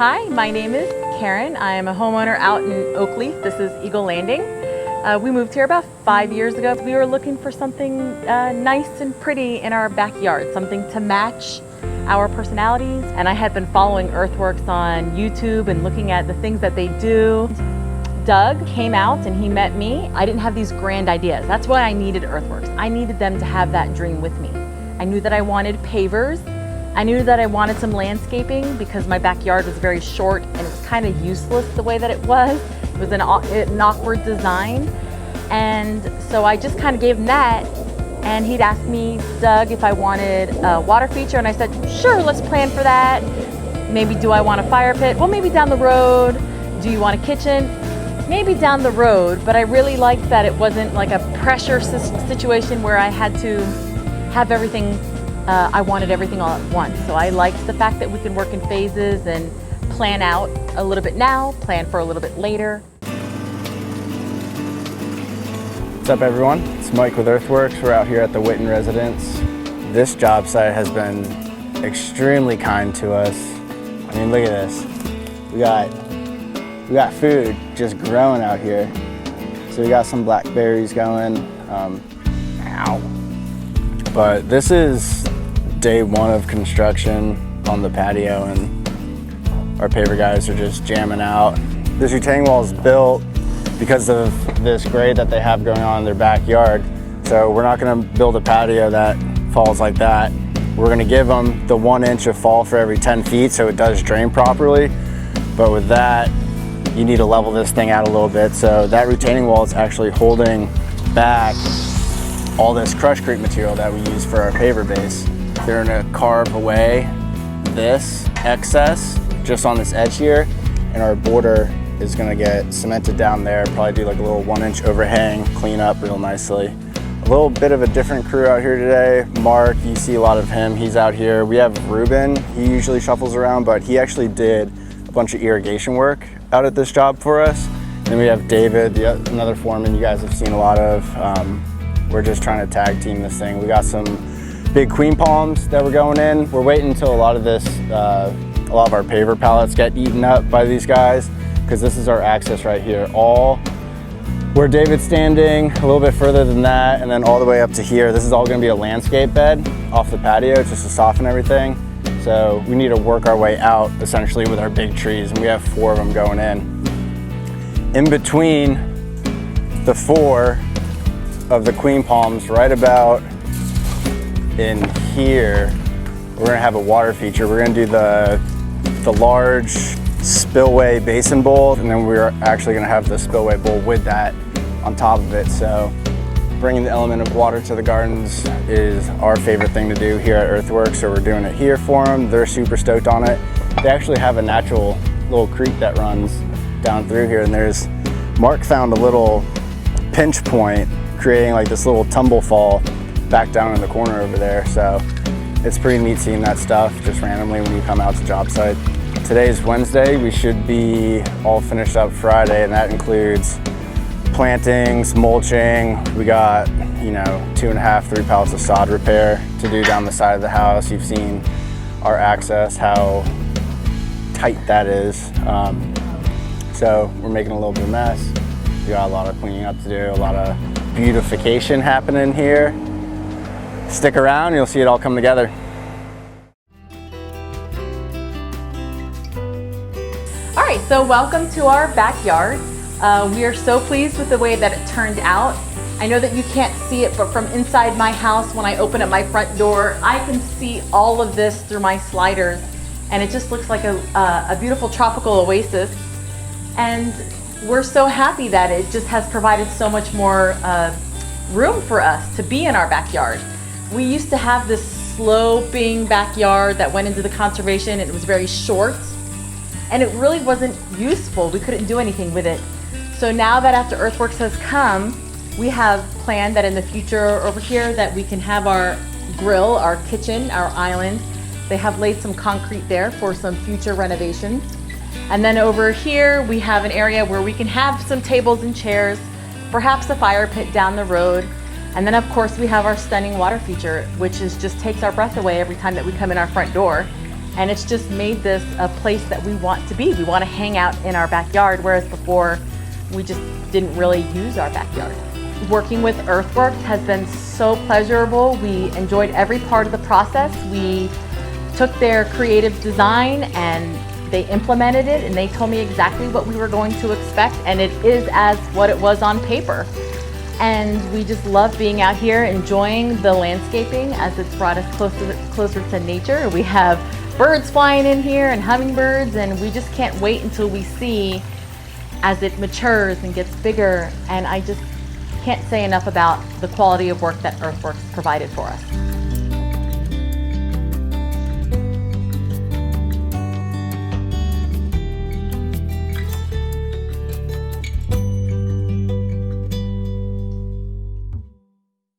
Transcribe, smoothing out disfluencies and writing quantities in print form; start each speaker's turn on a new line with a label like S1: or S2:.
S1: Hi, my name is Karen. I am a homeowner out in Oakleaf. This is Eagle Landing. We moved here about 5 years ago. We were looking for something nice and pretty in our backyard, something to match our personalities. And I had been following Earthworks on YouTube and looking at the things that they do. Doug came out and he met me. I didn't have these grand ideas. That's why I needed Earthworks. I needed them to have that dream with me. I knew that I wanted pavers. I knew that I wanted some landscaping because my backyard was very short and it was kind of useless the way that it was. It was an awkward design. And so I just kind of gave him that, and he'd asked me, Doug, if I wanted a water feature, and I said, sure, let's plan for that. Maybe do I want a fire pit? Well, maybe down the road. Do you want a kitchen? Maybe down the road, but I really liked that it wasn't like a pressure situation where I had to have everything. I wanted everything all at once. So I liked the fact that we can work in phases and plan out a little bit now, plan for a little bit later.
S2: What's up everyone? It's Mike with Earthworks. We're out here at the Witten residence. This job site has been extremely kind to us. I mean, look at this. We got food just growing out here. So we got some blackberries going. But this is day one of construction on the patio, and our paver guys are just jamming out. This retaining wall is built because of this grade that they have going on in their backyard. So we're not gonna build a patio that falls like that. We're gonna give them the 1 inch of fall for every 10 feet so it does drain properly. But with that, you need to level this thing out a little bit. So that retaining wall is actually holding back all this crushed-crete material that we use for our paver base. They're gonna carve away this excess just on this edge here, and our border is gonna get cemented down there, probably do like a little 1 inch overhang, clean up real nicely. A little bit of a different crew out here today. Mark, you see a lot of him, he's out here. We have Ruben, he usually shuffles around, but he actually did a bunch of irrigation work out at this job for us. And then we have David, another foreman you guys have seen a lot of. We're just trying to tag team this thing. We got some big queen palms that we're going in. We're waiting until a lot of our paver pallets get eaten up by these guys, because this is our access right here. All where David's standing, a little bit further than that, and then all the way up to here. This is all gonna be a landscape bed off the patio just to soften everything. So we need to work our way out essentially with our big trees, and we have 4 of them going in. In between the 4 of the queen palms, right about in here, we're gonna have a water feature. We're gonna do the large spillway basin bowl, and then we're actually gonna have the spillway bowl with that on top of it. So bringing the element of water to the gardens is our favorite thing to do here at Earthworks. So we're doing it here for them. They're super stoked on it. They actually have a natural little creek that runs down through here, and Mark found a little pinch point, creating like this little tumble fall back down in the corner over there. So it's pretty neat seeing that stuff just randomly when you come out to job site. Today's Wednesday. We should be all finished up Friday, and that includes plantings, mulching. We got, 2.5, 3 pallets of sod repair to do down the side of the house. You've seen our access, how tight that is. So we're making a little bit of a mess. We got a lot of cleaning up to do, a lot of beautification happening here. Stick around, you'll see it all come together.
S1: All right, so welcome to our backyard. We are so pleased with the way that it turned out. I know that you can't see it, but from inside my house, when I open up my front door, I can see all of this through my sliders, and it just looks like a beautiful tropical oasis. And we're so happy that it just has provided so much more room for us to be in our backyard. We used to have this sloping backyard that went into the conservation, and it was very short, and it really wasn't useful. We couldn't do anything with it. So now that after Earthworks has come, we have planned that in the future over here that we can have our grill, our kitchen, our island. They have laid some concrete there for some future renovations. And then over here, we have an area where we can have some tables and chairs, perhaps a fire pit down the road. And then of course we have our stunning water feature, which just takes our breath away every time that we come in our front door. And it's just made this a place that we want to be. We want to hang out in our backyard, whereas before we just didn't really use our backyard. Working with Earthworks has been so pleasurable. We enjoyed every part of the process. We took their creative design and they implemented it, and they told me exactly what we were going to expect, and it is as what it was on paper. And we just love being out here enjoying the landscaping as it's brought us closer to nature. We have birds flying in here and hummingbirds, and we just can't wait until we see as it matures and gets bigger. And I just can't say enough about the quality of work that Earthworks provided for us.